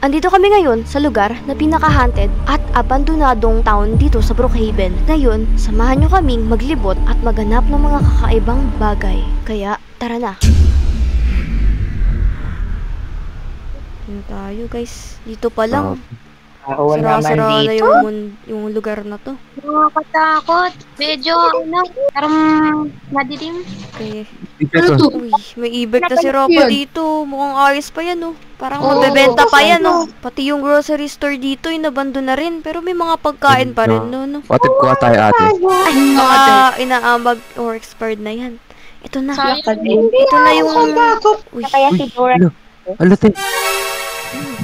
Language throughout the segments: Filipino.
Andito kami ngayon sa lugar na pinaka-haunted at abandonadong town dito sa Brookhaven. Ngayon, samahan nyo kaming maglibot at maghanap ng mga kakaibang bagay. Kaya, tara na! Tingnan tayo guys. Dito pa lang. Sara-sara na yung lugar na to. Nakakatakot. Medyo, parang madilim. Okay. Ano to? Uy, may e-bike na si Ropa dito. Mukhang ayos pa yan, oh. Parang mabebenta pa yan, oh. Pati yung grocery store dito, inabando na rin. Pero may mga pagkain pa rin, no? Patid ko tayo ate. Ay, mga inaambag or expired na yan. Ito na. Ito na yung... Uy, Kaya si Dora. Ano te?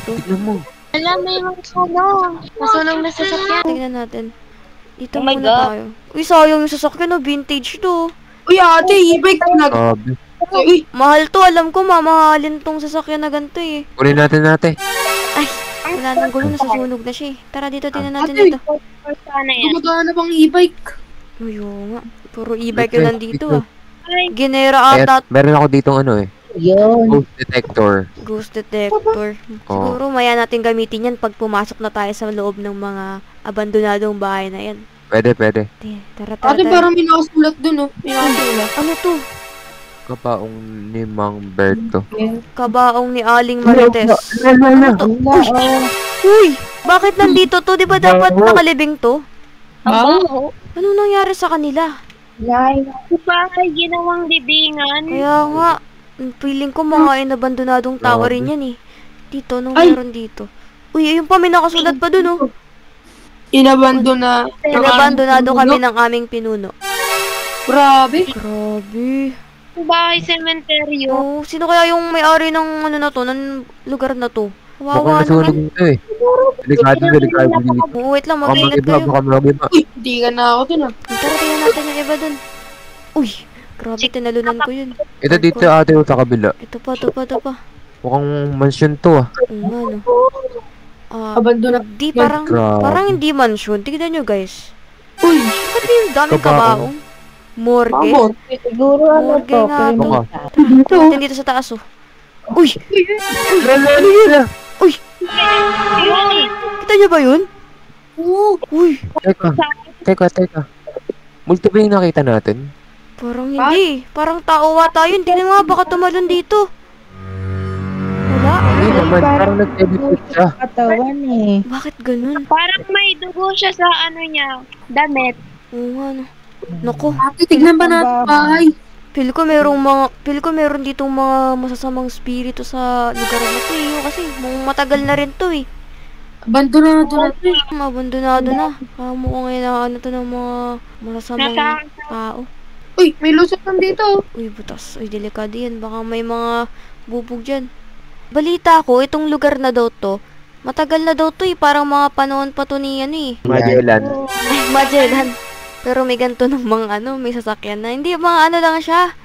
Tignan mo. Alam mo yung masunog na sasakyan. tingnan natin. Dito Oh my muna God. tayo. Uy, sayang yung sasakyan, no? Vintage to. Uy, ate, e-bike na. Grabe. Uy, Mahal to, alam ko, mamahalin tong sasakyan na ganito, eh. Kunin natin ate. Ay, wala nang gulo, nasusunog na siya, eh. Tara dito, tingnan natin Ate. dito. Sana yan. gumagana bang e-bike? Uy, oo nga. Puro e-bike yun nandito, ah. Ay, Ginera Ayan, ata. meron ako ditong ano eh. Ghost detector. Ghost detector. Siguro maya natin gamitin yan pag pumasok na tayo sa loob ng mga abandonadong bahay na yan. Pwede, pwede. Tara, Ate, tara. parang may nakasulat dun, oh. May nakasulat. Ano to? Kapaong ni Mang Berto. Kabaong ni Aling Marites. Uy! Bakit nandito to? Di ba dapat nakalibing to? baho. Anong nangyari sa kanila? Bakit ginawang libingan? Kaya nga, feeling ko mga inabandonadong tawa rin yan eh. Dito, nung Ay! meron dito. Uy, ayun pa, may nakasulat pa dun oh. Inabando na. Inabandonado kami ng aming pinuno. Grabe. Grabe. Bahay sementeryo. Oh, sino kaya yung may-ari ng ano na to, ng lugar na to? Mukhang Wawa nasunog naman. ito eh. Delikado dito. Oh, wait lang, Baka mag-ingat mag-iba, kayo. baka mag-iba. Uy, hindi ka na ako dun, ah. Tara, tingnan natin yung iba dun. Uy, grabe, tinalunan ko yun. Ito dito ate sa kabila. Ito pa. Mukhang mansion to ah. Oo nga, no. Abandona. Di, parang hindi mansion. Tignan nyo, guys. Uy, Ba't yung daming kabaong? Morgue. pamor. Siguro Morgue nga to. Baka. Tara, natin dito sa taas, oh. Uy! Uy! Kita nyo ba yun? Uy! Teka. Multi ba yung nakita natin? Parang hindi. Parang tao ata yun. Tingnan nga, baka tumalon dito. Wala. Hindi naman, parang nag-edit siya. Katawan eh. Bakit ganun? Parang may dugo siya sa ano niya, damit. Oo nga, no. Naku. Ate, tignan ba natin bahay? Feel ko meron ditong mga masasamang spirito sa lugar na to eh. Kasi matagal na rin to eh. Abandonado na to, eh. Abandonado na. Mukhang inaano to ng mga masasamang tao. Uy, may lusot nandito. Uy, butas. Uy, delikado yan. Baka may mga bubog dyan. Balita ko, itong lugar na daw to, matagal na daw to eh. Parang mga panahon pa to ni ano eh. Magellan. Ay, Magellan. Pero may ganito ng mga may sasakyan na. Hindi, mga ano lang siya.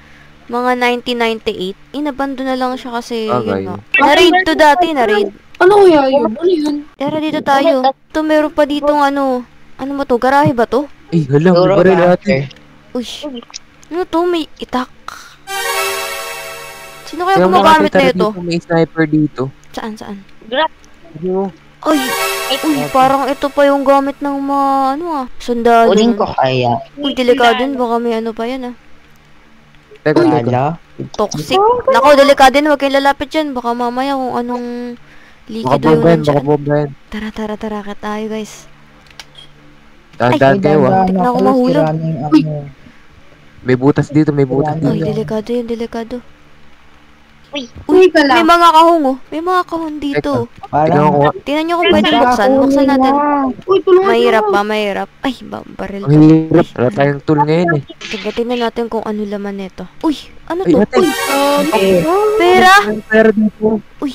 Mga 1998. Inabando na lang siya kasi, Okay. yun nga. Na-raid to dati, na-raid. Ano kaya yun? Ano yun? Tara dito tayo. Ito, meron pa ditong ano ba to? Garahe ba to? Ay, hala, may baril ate. Uy. Ano to? May itak. Sino kaya Kaya gumagamit na ito? May sniper dito. Saan? Ano? Ay, uy, parang ito pa yung gamit ng mga, sundalo. Uling ko kaya. Uy, delikado yun. Baka may ano pa yan, Teka. Wala. Toxic. Nako, delikado yun. Huwag kayong lalapit dyan. Baka mamaya kung anong Baka likido yung bombayan, nandyan. baka bombayan. Tara, ka tayo, guys. Dahan-dahan kayo ah. Tignan ko mahulog. May butas dito, may butas Uy, dito. delikado yun, delikado. Uy, ka May lang. mga kahong, oh. May mga kahong dito. Tingnan ko. Tingnan nyo kung pwede buksan. Buksan natin. Uy, tulungan Mahirap. Ay, baril Ang to. hirap. Wala tayong tool ngayon eh. Tingnan natin kung ano laman nito. Uy, ano Ay, to? ate. Pera! May pera dito. Uy,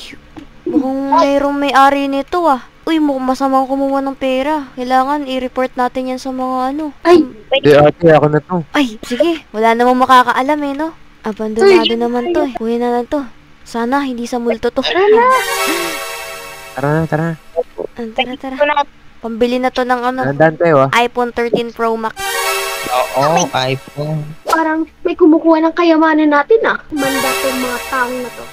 mukhang mayroong may-ari nito ah. Uy, mukhang masamang kumuha ng pera. Kailangan i-report natin yan sa mga Ay, Di ate, ako na to. Ay, sige. Wala namang makakaalam eh, no? Abandonado naman to eh. Kuhin na lang to. Sana hindi sa multo to. Tara na. Tara. Pambili na to ng Dahan-dahan kayo ah. iPhone 13 Pro Max. Oo, iPhone. Parang may kumukuha ng kayamanan natin ah. Manda tong mga taong na to.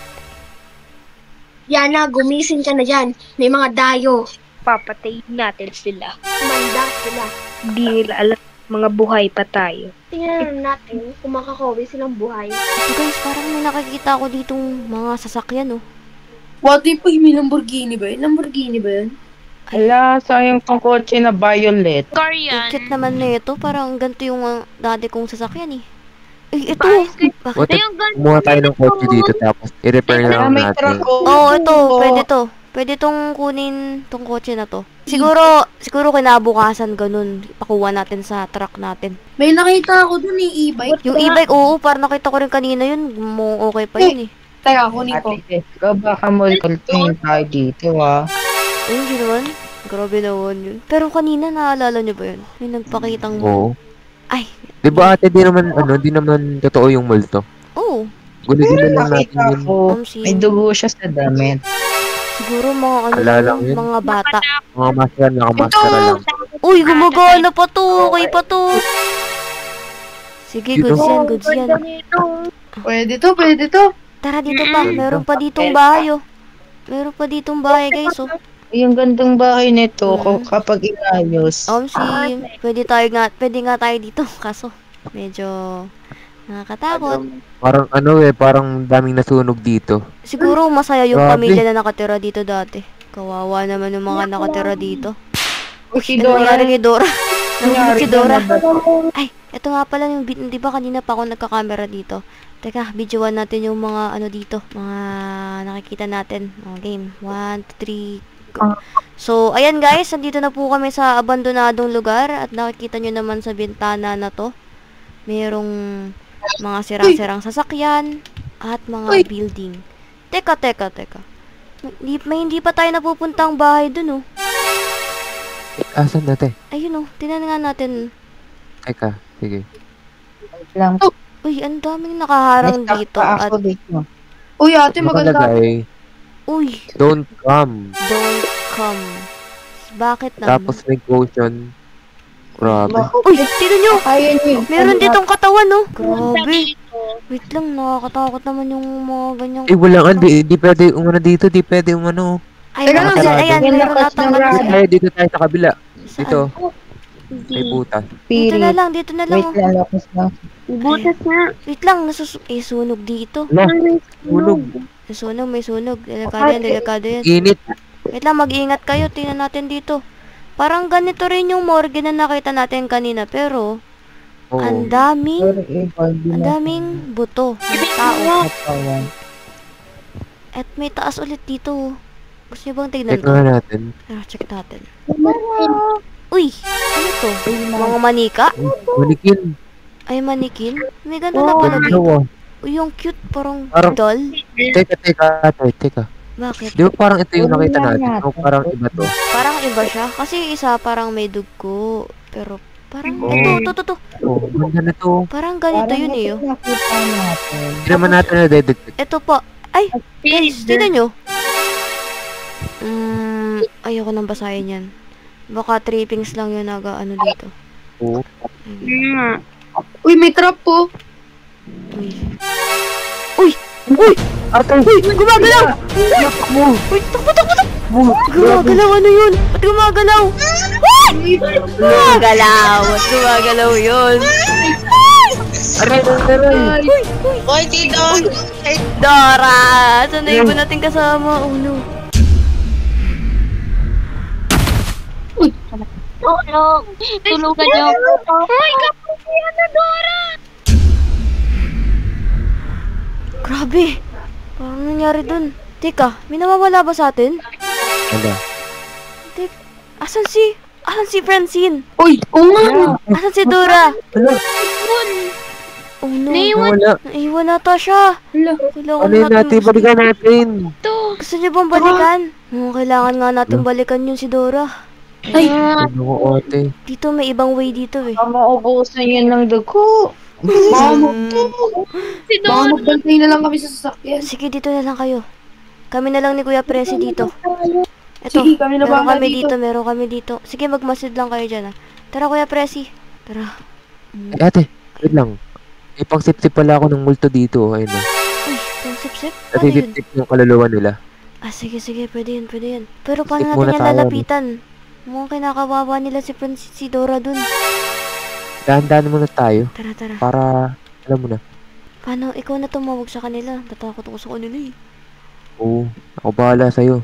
Yana, gumising ka na dyan. May mga dayo. Papatayin natin sila. Manda sila. Hindi nila alam mga buhay pa tayo. Tingnan natin kung makakawi silang buhay. So guys, parang may nakikita ako ditong mga sasakyan, oh. What if may Lamborghini ba yun? Lamborghini ba yun? Hala, sayang tong kotse na violet. Ang cute naman na ito. Parang ganito yung dati kong sasakyan, eh. Eh, ito. Bakit? What if kumuha tayo ng kotse dito tapos i-repair na lang May natin. truck Oo, ito. Pwede to. Pwede tong kunin tong kotse na to. Siguro kinabukasan ganun. Pakuha natin sa truck natin. May nakita ako dun e-bike. Yung e-bike, oo, parang nakita ko rin kanina yun. Okay pa yun, eh. Teka, kunin ko. Ate Jessica, baka multiple tayo dito Ay, hindi naman. Grabe naman yun. Pero kanina, naalala nyo ba yun? May nagpakitang Oo. Ay, Di ba ate, di naman totoo yung multo? oo. Gulugin na lang natin Nakita yun. ko, may dugo siya sa damit. Siguro mga ano Wala lang, lang yun. mga bata. Mga maskara, nakamaskara lang. Uy, gumagana pa to. Okay pa to. Sige, goods yan, goods yan. Pwede to. Tara dito pa. Meron pa ditong bahay, oh. Meron pa ditong bahay, guys, oh. Yung gandang bahay nito, Mm. kapag inayos. Pwede nga tayo dito. Kaso, medyo nakakatakot. Parang daming nasunog dito. Siguro masaya yung Grabe. pamilya na nakatira dito dati. Kawawa naman yung mga nakatira dito. Si Ano Dora, nangyari kay Dora? Nahulog nangyari si Dora. na ba? Ay, ito nga pala yung, di ba kanina pa ako nagka-camera dito? Teka, videoan natin yung mga ano dito. Mga nakikita natin. Mga game. 1, 2, 3, go. So, ayan guys. Nandito na po kami sa abandonadong lugar. At nakikita nyo naman sa bintana na to. Merong mga sirang-sirang sasakyan. At mga building. Teka. Hindi pa tayo napupuntang bahay dun, oh. Asan natin? Ayun, oh. Tingnan nga natin. Teka, sige. Lang. Uy, ang daming nakaharang May dito. pa At, ako dito. Uy, ate, maganda. Nakalagay, uy, don't come. don't come. Bakit naman? Tapos may caution. Grabe. Uy, tignan nyo! Kaya niyo. Meron ditong katawan, no? Grabe. Wait lang, nakakatakot naman yung mga ganyang... Eh, wala nga. Di pwede yung ano dito. Di pwede yung ano. Ay, Teka meron lang, dyan. Ayan, yung meron lakas atang ng ano rad. dyan. Dito tayo sa kabila. Saan? Dito. May butas. Dito na Spirit. lang, dito na lang. Wait Oh. lang, lakas na. Butas nga. Wait lang, sunog dito. Wala. Tulog. May sunog. Delikado yan. Init. Wait lang, mag-iingat kayo. Tingnan natin dito. Parang ganito rin yung morgue na nakita natin kanina. Pero, Oo. ang daming Ang buto ng tao. katawan. At may taas ulit dito. Oh. Gusto niyo bang tignan Check to? nga natin. Tara, check natin. Uy, ano to? Mga manika? Manikin. Ay, manikin? May ganda na pala dito. Dalawa. Uy, yung cute, parang Parang- doll. Teka. Bakit? Di ba parang ito yung Wala nakita natin? yata. O parang iba to? Parang iba siya. Kasi isa parang may dugo. Pero parang, Oo. ito. Oo, ganda na to. Parang ganito yun eh. Oh. Nakita natin. Hindi naman natin na-detect. Ito po. Ay, guys, tignan nyo. Ayoko nang basahin yan. Baka trippings lang yun ano dito. Oo. Uy, may trap po. Uy! Ate! Gumagalaw! Mo! Uy, takbo! Mo! Gumagalaw, ano yun? Ba't gumagalaw? Gumagalaw! Ba't gumagalaw yun? Aray! Hoy, Tito! Dora! Saan na iba natin kasama? Oh no. Tulog. Tulugan niyo. Oh my God! Yana, Dora! Grabe! Parang nangyari dun. Teka, may nawawala ba sa atin? Ano? Asan si Francine? Uy, oo nga. Asan si Dora? Ano? Oh no. Wala. Naiwan nata siya. Hala. Kailangan Ano yun natin? Balikan natin. Gusto niyo bang balikan? Kailangan nga natin balikan yun si Dora. Ay, Ano ko ate? Dito may ibang way dito eh. Maubusan yan ng dugo. baka Si baka Dora. magbantay na lang kami sa sasakyan. Sige, dito na lang kayo. Kami na lang ni Kuya Presi dito. Eto, Sige, kami na meron bahala kami dito. meron kami dito. Sige, magmasid lang kayo dyan ah. Tara Kuya Presi. Tara. Eh, ate, wait lang. Ipangsip-sip pala ako ng multo dito. Ayun na. Uy, pang sip-sip? Kasi Ano yun? sip yung kaluluwa nila. Ah, sige, pwede yun, pwede yun. Pero paano Skip natin muna yan tayo, lalapitan? Mukhang kinakawawa nila si Dora dun. Dahan-dahan muna tayo. Tara, tara. Para, alam mo na. Paano, ikaw na tumawag sa kanila. Tatakot ako sa kanila eh. Oo, ako bahala sa'yo.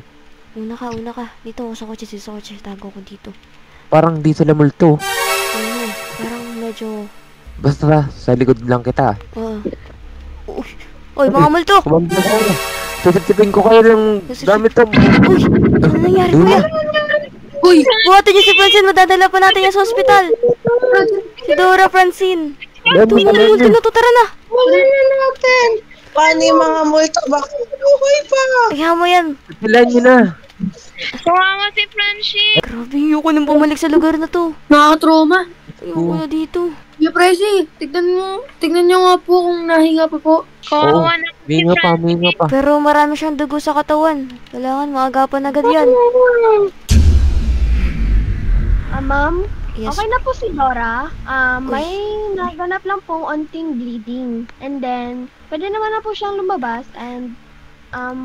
Una ka. Dito ako sa kotse, tago ko dito. Parang di sila multo. Ano eh, parang medyo... Basta sa likod lang kita. Uy, oy, mga multo! Kumanda tayo. Sisipsipin ko kayo ng gamit to. Uy, ano nangyari kuya? Uy! Buhatin niyo si Francine, madadala pa natin yan sa ospital. Si Dora Francine. Ito, mga multo na to, tara na. Wala na natin. Paano yung mga multo? Bakit buhay pa? Kaya mo yan. Pilan nyo na. Kawawa si Francie. Grabe, ayoko nang bumalik sa lugar na to. Nakaka-trauma. Ayoko na dito. Kuya Prezi, tignan nyo nga po kung nahinga pa po. Kawawa na si Minga pa, Francie. minga pa. Pero marami siyang dugo sa katawan. Kailangan maagapan agad yan. Ma'am, Yes. okay na po si Dora. May naganap lang pong onting bleeding. And then, pwede naman na po siyang lumabas and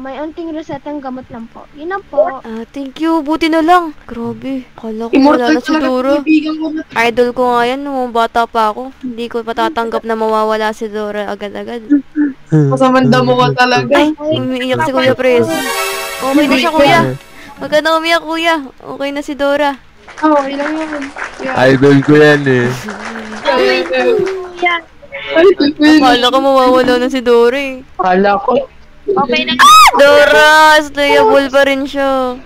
may onting resetang gamot lang po. Yun lang po. Ah, thank you. Buti na lang. Grabe. Akala ko wala Immortal na si talaga Dora. kaibigan ko na. Idol ko nga yan. Nung bata pa ako. Hindi ko patatanggap na mawawala si Dora agad-agad. Masamang damo ka talaga. Ay, umiiyak si Kuya Prezi. Okay na siya, Kuya. Huwag ka na umiyak, Kuya. Okay na si Dora. Okay lang yan. Idol ko yan eh. Akala ko mawawala na si Dora eh. Kala ko. Okay na. Dora! Stayable pa rin siya.